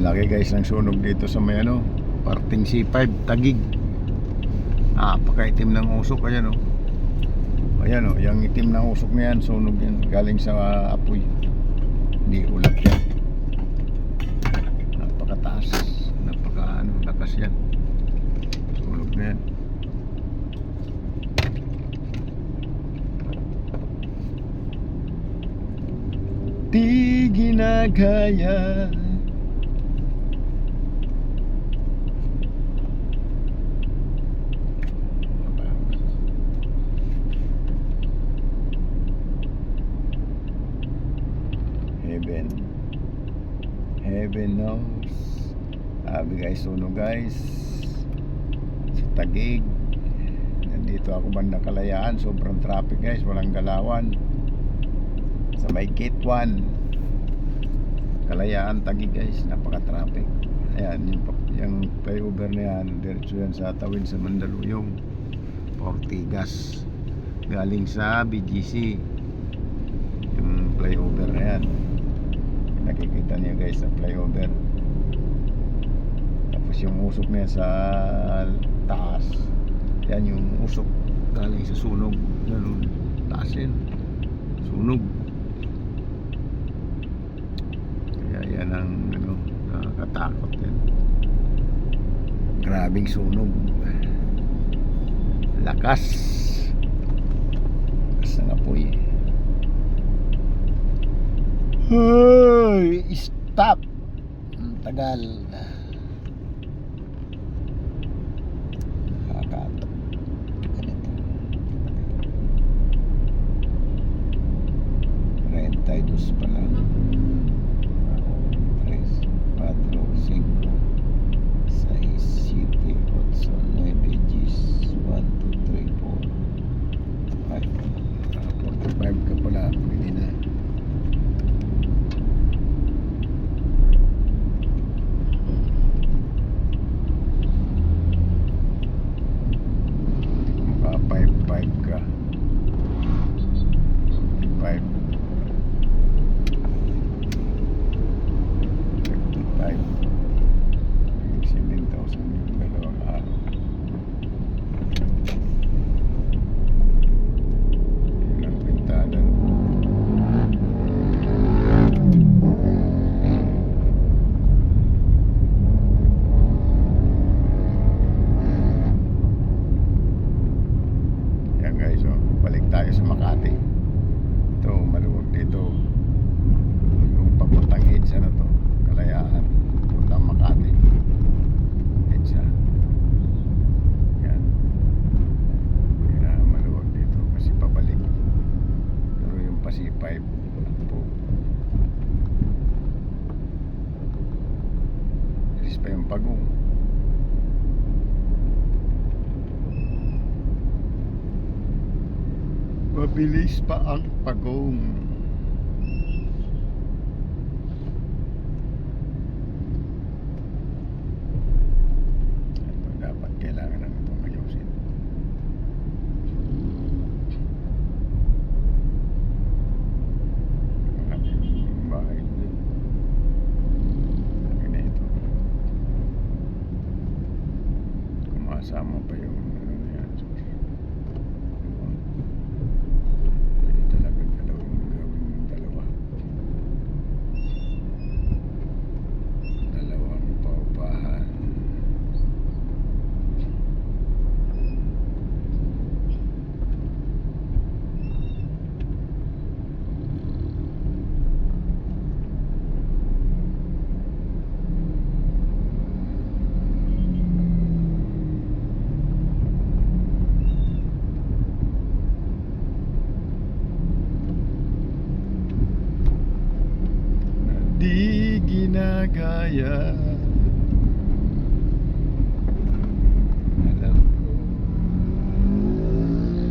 Laki guys ng sunog dito sa may ano, parting C5 Taguig. Napakaitim ng usok. Ayan o. Ayan o, yung itim ng usok na yan, sunog yan, galing sa apoy. Hindi ulat yan. Napakataas, lakas yan. Sunog na yan. Di ginagaya. Heaven knows. Guys, sunog guys sa Taguig. Nandito ako banda Kalayaan, sobrang traffic guys, walang galawan. Sa may gate 1 Kalayaan, Taguig guys, napaka-traffic. Ayan, yung flyover na yan, diretso yan sa tawid sa Mandaluyong, Ortigas, galing sa BGC. Yung flyover na yan, nakikita niyo guys sa flyover. Tapos yung usok na yan sa taas, yan yung usok galing sa sunog. Yan, taas yan, sunog. Kaya yan ang nakakatakot yan. Grabing sunog, lakas ng apoy. Hoy, stop. Tagal. Nakakatok. Ganito. 32 pa lang. 3, 4, 5, 6, 7, 8, 9, 10, 1, 2, 3, 4, 5. 45 ka pala. Pwede na. Tayo sa Makati. Ito, maluwag dito. Yung papuntang EDSA na to, Kalayaan, puntang Makati, EDSA. Yan. Yan, maluwag dito kasi pabalik. Pero yung pa C5 po, ilis pa yung Pagong. Mabilis pa ang Pagong. Ito dapat kailangan ng itong ayusin. Ang bahay din. Lagi na ito. Kumasama pa yung ano na yan. Di ginagaya.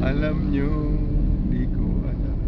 Alam nyo, di ko alam.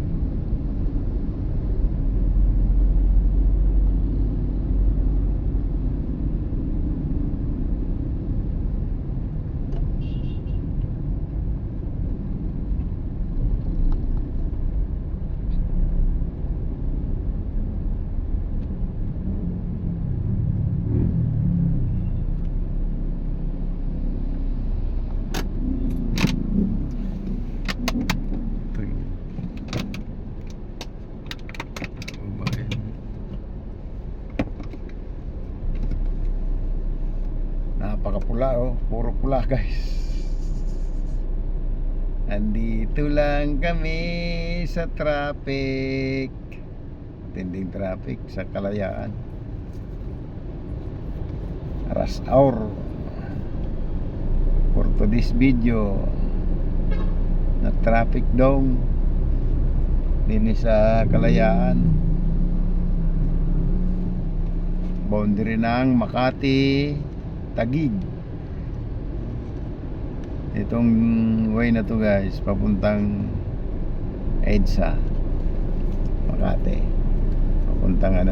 napakapula oh, puro pula guys. Andito lang kami sa traffic. Tinding traffic sa Kalayaan. Rush hour. For today's video, na traffic dong din sa Kalayaan. Boundary ng Makati, Taguig. Itong way na to guys, papuntang EDSA Makati, papuntang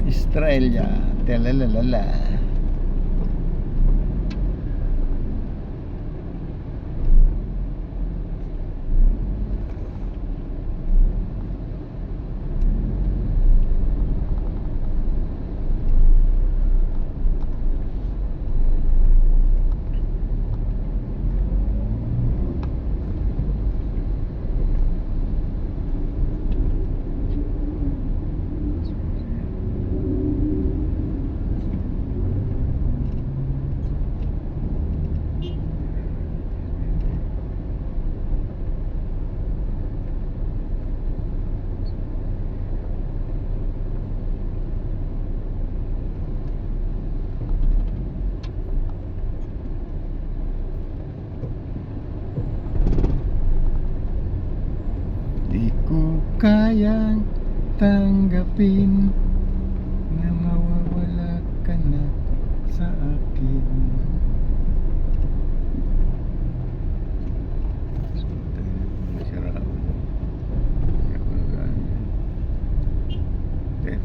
Estrella, Telalalala. Di ko kayang tanggapin na mawawala ka na sa akin.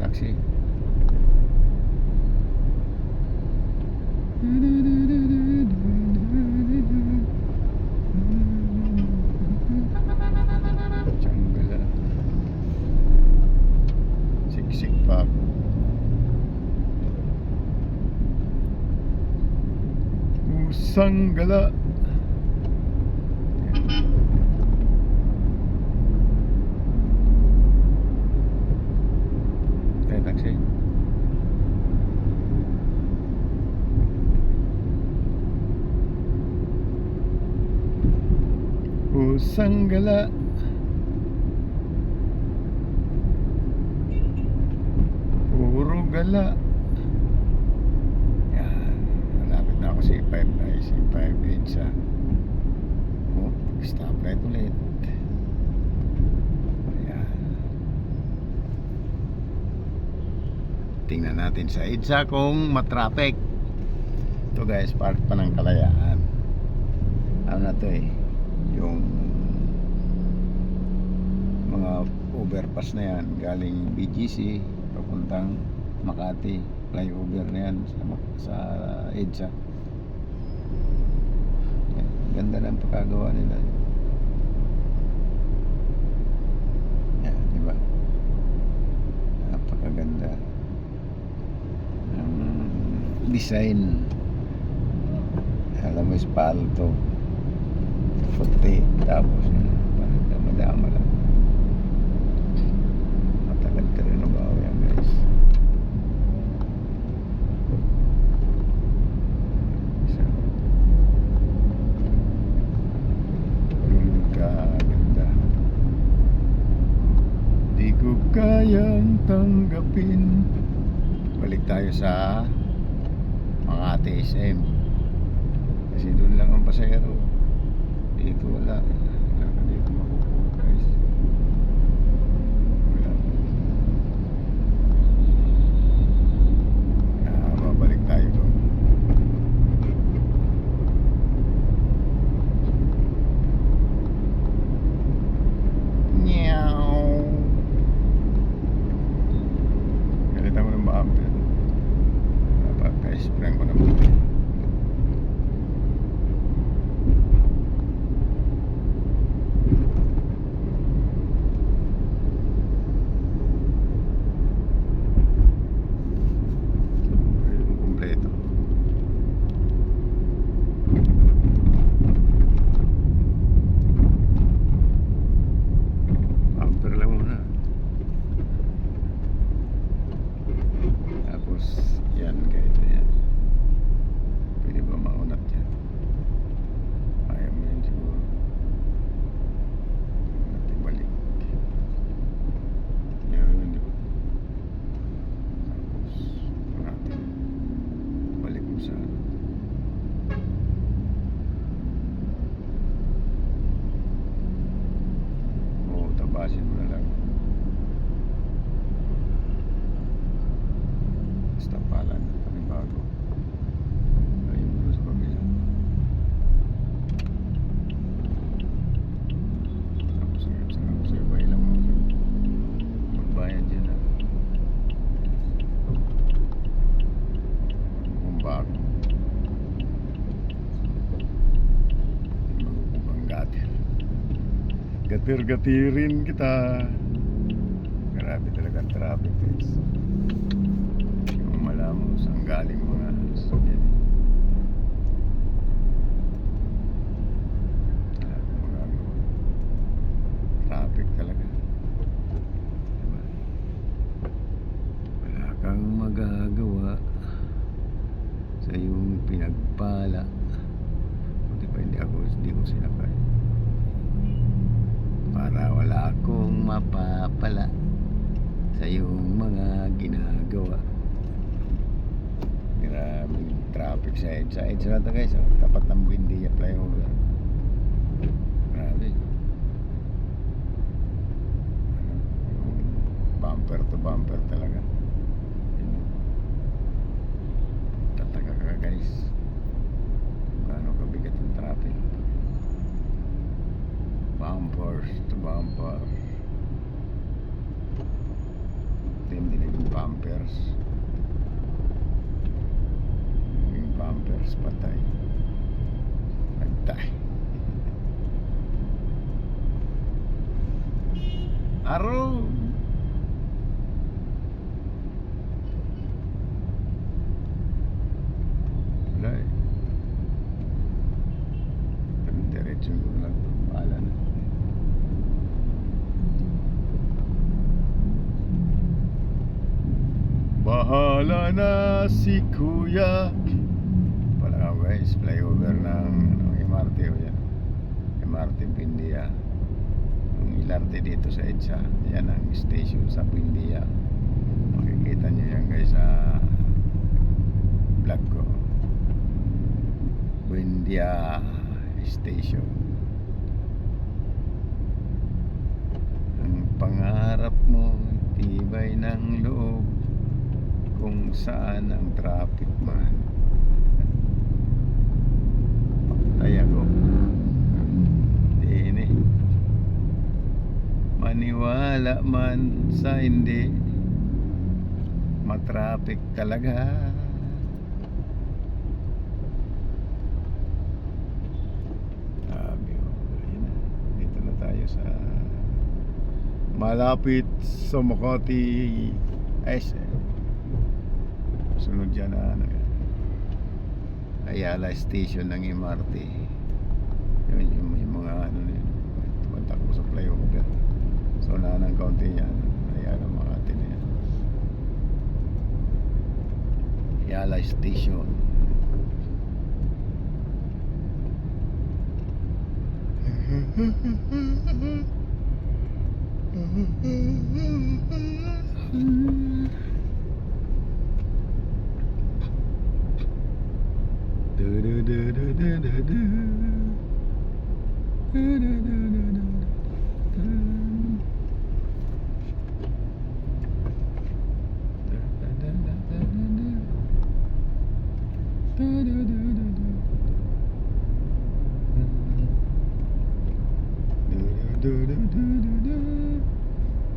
Taxi. Siksik pa ako. Pusang gala. Taxi. Pusang gala. Puro gala. Yan. Malapit na ako sa C5 guys. C5 EDSA. Oh, stoplight ulit. Ayan. Tingnan natin sa EDSA kung matraffic. Ito guys, part pa ng Kalayaan. Ano na to yung mga overpass na yan galing BGC papuntang Makati, flyover na yan sa EDSA. Ganda ng pagkagawa nila. Yan, di ba? Napakaganda ang design. Alam mo, espalto puti, tapos parang dama-dama lang. Matagal ka rin ang bawa yan guys. So, ganda. Di ko kayang tanggapin. Balik tayo sa Makati SM. Kasi doon lang ang pasahero. Dito wala. Wala ka dito makukuha guys. Wala. Babalik tayo doon. Meow. Galitan ko ng bumper. Dapat pa-sprayan ko ng buti. Yan, ganyan. Titir-gatirin kita. Grabe talaga ang traffic guys. Hindi mo malaman saan galing mga sasakyan. Wala akong magagawa. Traffic talaga. Diba? Wala kang magagawa sa iyong pinagpala. Buti pa hindi ko sinakay. Para wala akong mapapala sa iyong mga ginagawa. Grabe traffic sa EDSA. EDSA na ito guys, oh. Tapat ng Buendia flyover. Grabe. Ano, yung bumper to bumper talaga. Yun. Tataka ka guys. Gaano kabigat ang traffic. Bumpers to bumper. Hindi naging bumpers. Naging bumpers patay. Nagtay. Araw. Wala eh. Diretso lang. Bahala na. Bahala na si Kuya. Pala ako guys, flyover ng MRT o yan. MRT Buendia. Yung LRT dito sa EDSA. Yan ang station sa Buendia. Makikita nyo yan guys sa vlog ko. Buendia Station. Ang pangarap mo, tibay ng loob. Kung saan ang traffic man. Patay ako. Dini. Maniwala man sa hindi, matraffic talaga. Sabi ko, ayun na. Dito na tayo sa malapit sa Makati SM. Sunod dyan na ano yan, Ayala Station ng MRT. Yun yung mga ano yun, tumantak mo sa flyover. So na ng kaunti yan, Ayala Makati na yan. Ayala Station.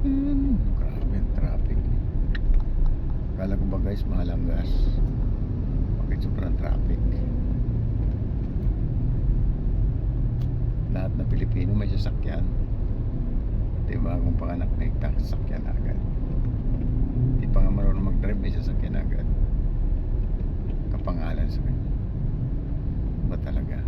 Grabe ang traffic. Kala ko ba guys, mahal ang gas. Bakit sobrang traffic? Lahat na Pilipino may sasakyan. Diba kung panganak may sasakyan agad. Di pa nga marunong mag-drive, may sasakyan agad. Kapangalan sa kanya. Ba talaga?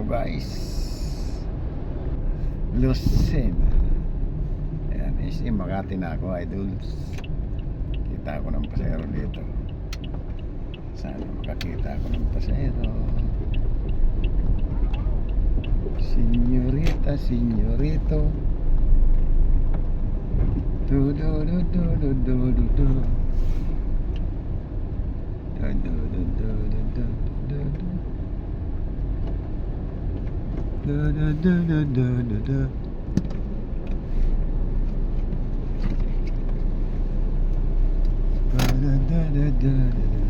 ako guys. Lucena. Ayan, SM Makati na ako, idols. Kita ako ng pasero dito. Sana makakita ako ng pasero. Senyorita, senyorito. Do do do do do do do do. Do do do do do do do do. Do do do do do do do. Da da da da da da.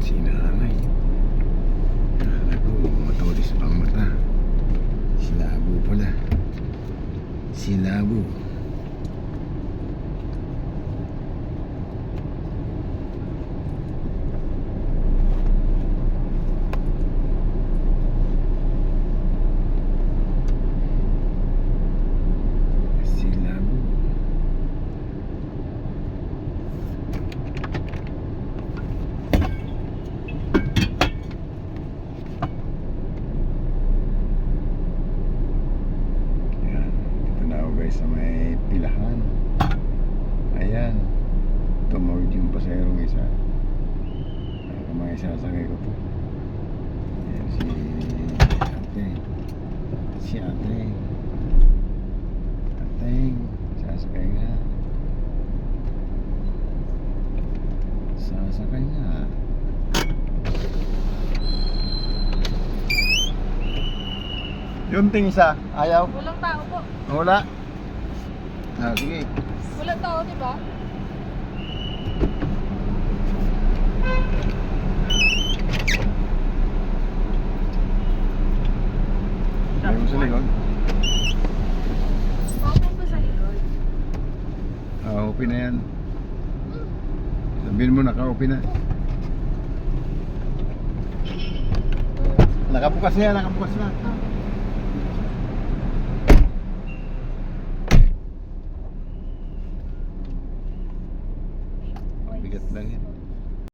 Sinanay. Kala ko matulis pang mata. Silabo pala. Silabo. Silabo. Yan, dito na ako guys sa may pilahan. Ayan, tumawid yung paserong isa. Ako mga isasakay ko to. Ayan si ate. Si ate. Ateng, sasakay nga. Sasakay nga. Yung ting isa, ayaw. Walang tao po. Wala. Ah, sige. Walang tao, di ba? Ayaw mo sa likod. Opo po sa likod. Ah, open na yan. Sabihin mo naka-open na. Nakabukas na yan, nakabukas na.